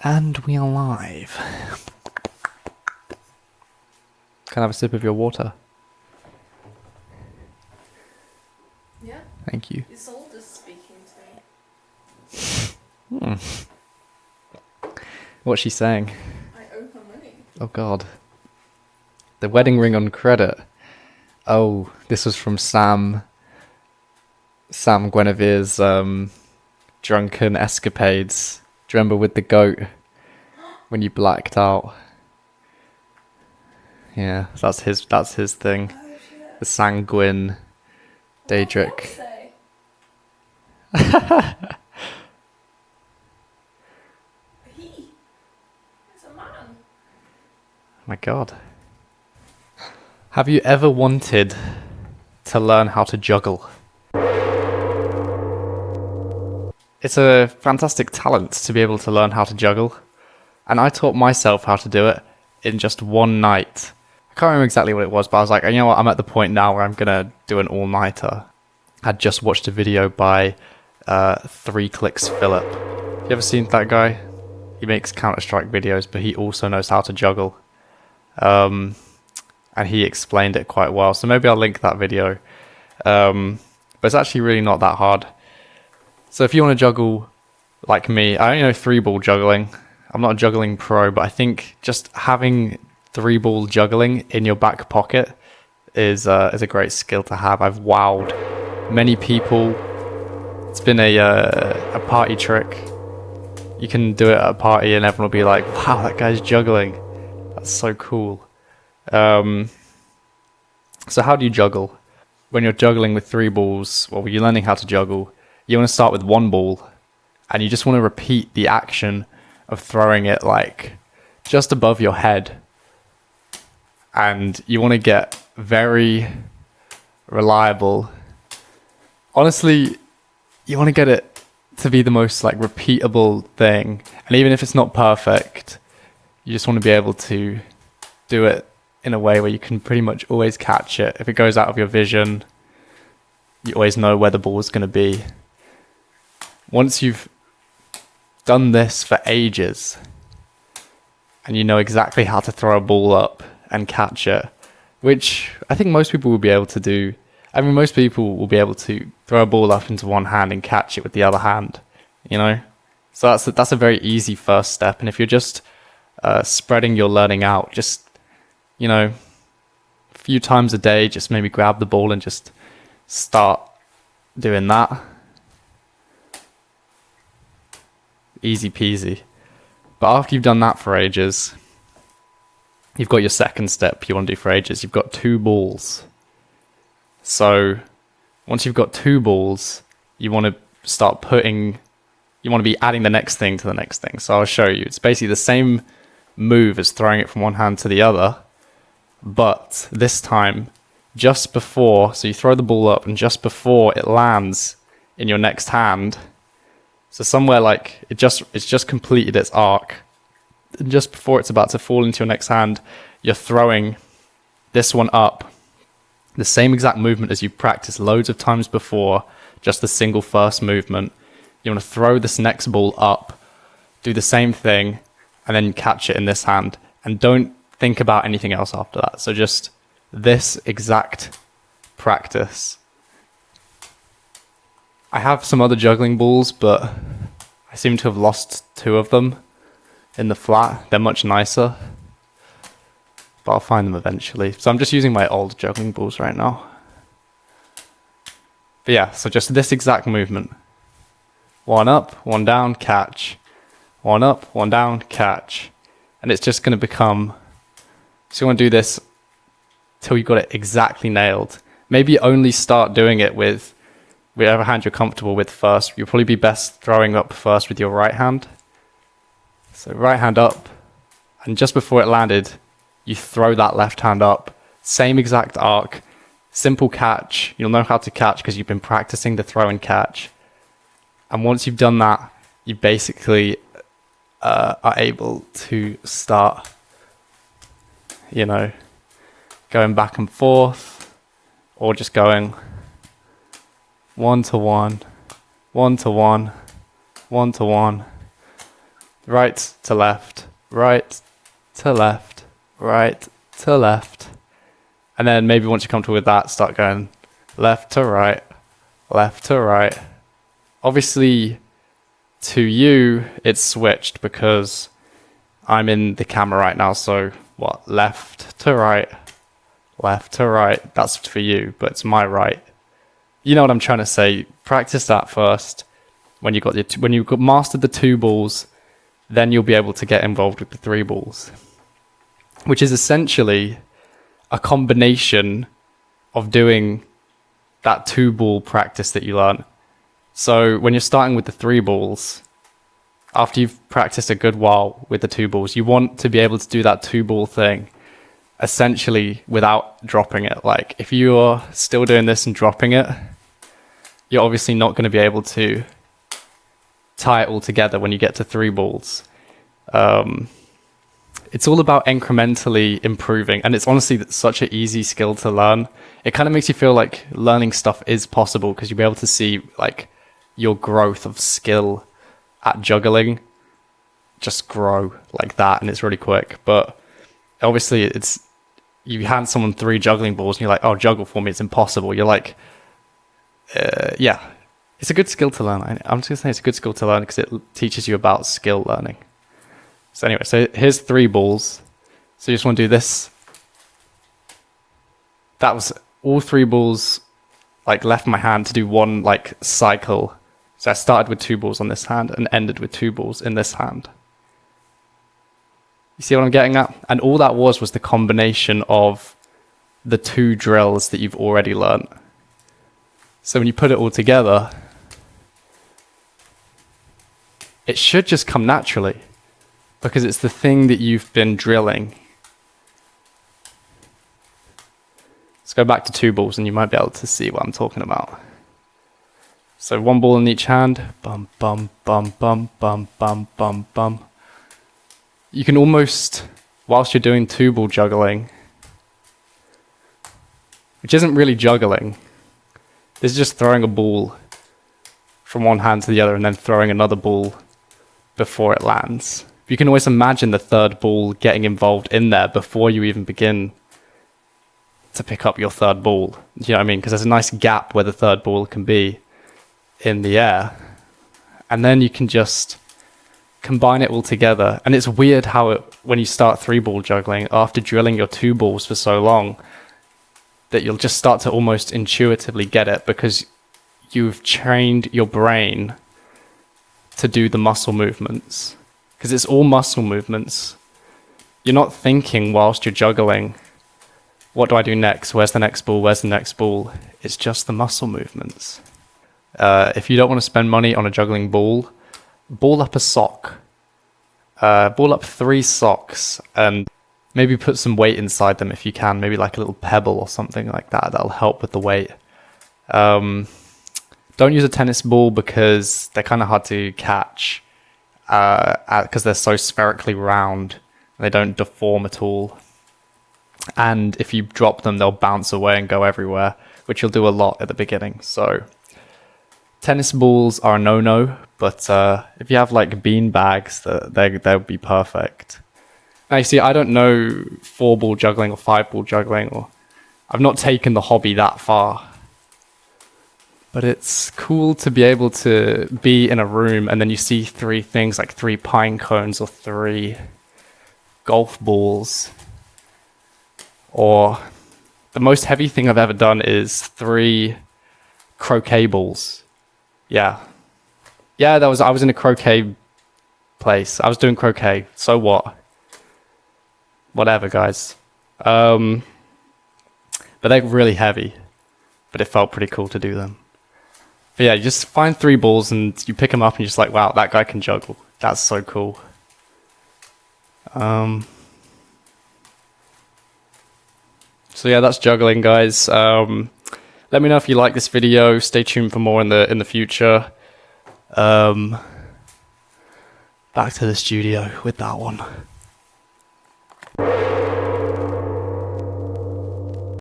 And we are live. Can I have a sip of your water? Yeah. Thank you. Your soul is speaking to me. What's she saying? I owe her money. Oh god. The wedding ring on credit. Oh, this was from Sam Guinevere's drunken escapades. Do you remember with the goat? When you blacked out. Yeah, that's his thing. Oh shit. The sanguine Daedric. What did he is a man. Oh my god. Have you ever wanted to learn how to juggle? It's a fantastic talent to be able to learn how to juggle. And I taught myself how to do it in just one night. I can't remember exactly what it was, but I was like, you know what, I'm at the point now where I'm gonna do an all-nighter. I'd just watched a video by 3 Clicks Philip. You ever seen that guy? He makes Counter-Strike videos, but he also knows how to juggle. And he explained it quite well, so maybe I'll link that video. But it's actually really not that hard. So if you want to juggle like me, I only know 3-ball juggling. I'm not a juggling pro, but I think just having 3-ball juggling in your back pocket is a great skill to have. I've wowed many people. It's been a party trick. You can do it at a party and everyone will be like, wow, that guy's juggling. That's so cool. So how do you juggle? When you're juggling with 3 balls, well, when you're learning how to juggle, you want to start with 1 ball and you just want to repeat the action of throwing it like just above your head. And you want to get very reliable. Honestly, you want to get it to be the most like repeatable thing. And even if it's not perfect, you just want to be able to do it in a way where you can pretty much always catch it. If it goes out of your vision, you always know where the ball is going to be. Once you've done this for ages, and you know exactly how to throw a ball up and catch it, which I think most people will be able to do. I mean, most people will be able to throw a ball up into one hand and catch it with the other hand, you know? So that's a very easy first step. And if you're just spreading your learning out, just, you know, a few times a day, just maybe grab the ball and just start doing that. Easy peasy. But after you've done that for ages, you've got your second step you want to do for ages. You've got 2 balls. So once you've got 2 balls, you want to be adding the next thing to the next thing. So I'll show you. It's basically the same move as throwing it from one hand to the other, but this time just before, so you throw the ball up and just before it lands in your next hand, so somewhere like it's just completed its arc, and just before it's about to fall into your next hand, you're throwing this one up. The same exact movement as you practiced loads of times before, just the single first movement. You want to throw this next ball up, do the same thing, and then catch it in this hand. And don't think about anything else after that. So just this exact practice. I have some other juggling balls, but I seem to have lost 2 of them in the flat. They're much nicer, but I'll find them eventually. So I'm just using my old juggling balls right now. But yeah, so just this exact movement. 1 up, 1 down, catch. 1 up, 1 down, catch. And it's just going to become... So you want to do this till you've got it exactly nailed. Maybe only start doing it with whichever hand you're comfortable with first. You'll probably be best throwing up first with your right hand. So right hand up, and just before it landed, you throw that left hand up. Same exact arc, simple catch. You'll know how to catch because you've been practicing the throw and catch. And once you've done that, you basically are able to start, you know, going back and forth, or just going 1 to 1, 1 to 1, 1 to 1, right to left, right to left, right to left. And then maybe once you're comfortable with that, start going left to right, left to right. Obviously, to you, it's switched because I'm in the camera right now. So what? Left to right, left to right. That's for you, but it's my right. You know what I'm trying to say. Practice that first. When you've got mastered the 2 balls, then you'll be able to get involved with the 3 balls, which is essentially a combination of doing that 2 ball practice that you learn. So when you're starting with the 3 balls, after you've practiced a good while with the 2 balls, you want to be able to do that 2 ball thing essentially without dropping it. Like if you're still doing this and dropping it, you're obviously not going to be able to tie it all together when you get to 3 balls. It's all about incrementally improving, and it's honestly such an easy skill to learn. It kind of makes you feel like learning stuff is possible because you'll be able to see like your growth of skill at juggling just grow like that, and it's really quick. But obviously it's, you hand someone 3 juggling balls and you're like, oh, juggle for me, it's impossible. You're like, yeah, it's a good skill to learn. I'm just gonna say it's a good skill to learn because it teaches you about skill learning. So anyway, so here's 3 balls. So you just want to do this. That was all 3 balls, like left my hand to do one like cycle. So I started with 2 balls on this hand and ended with 2 balls in this hand. You see what I'm getting at? And all that was the combination of the 2 drills that you've already learned. So when you put it all together, it should just come naturally because it's the thing that you've been drilling. Let's go back to 2 balls and you might be able to see what I'm talking about. So 1 ball in each hand, bum, bum, bum, bum, bum, bum, bum, bum. You can almost, whilst you're doing 2 ball juggling, which isn't really juggling, this is just throwing a ball from one hand to the other and then throwing another ball before it lands. You can always imagine the 3rd ball getting involved in there before you even begin to pick up your 3rd ball. You know what I mean? Because there's a nice gap where the 3rd ball can be in the air. And then you can just combine it all together. And it's weird how when you start 3 ball juggling, after drilling your 2 balls for so long, that you'll just start to almost intuitively get it because you've trained your brain to do the muscle movements. Because it's all muscle movements. You're not thinking whilst you're juggling, what do I do next? Where's the next ball? Where's the next ball? It's just the muscle movements. If you don't want to spend money on a juggling ball, ball up a sock. Ball up 3 socks and maybe put some weight inside them if you can. Maybe like a little pebble or something like that. That'll help with the weight. Don't use a tennis ball because they're kind of hard to catch because they're so spherically round. They don't deform at all. And if you drop them, they'll bounce away and go everywhere, which you'll do a lot at the beginning. So tennis balls are a no-no, but if you have like bean bags, they'll be perfect. Now you see, I don't know 4-ball juggling or 5-ball juggling, or I've not taken the hobby that far. But it's cool to be able to be in a room and then you see 3 things like 3 pine cones or 3 golf balls. Or the most heavy thing I've ever done is 3 croquet balls. Yeah, I was in a croquet place. I was doing croquet. So what? Whatever, guys. But they're really heavy. But it felt pretty cool to do them. But yeah, you just find 3 balls and you pick them up and you're just like, wow, that guy can juggle. That's so cool. So yeah, that's juggling, guys. Let me know if you like this video. Stay tuned for more in the future. Back to the studio with that one.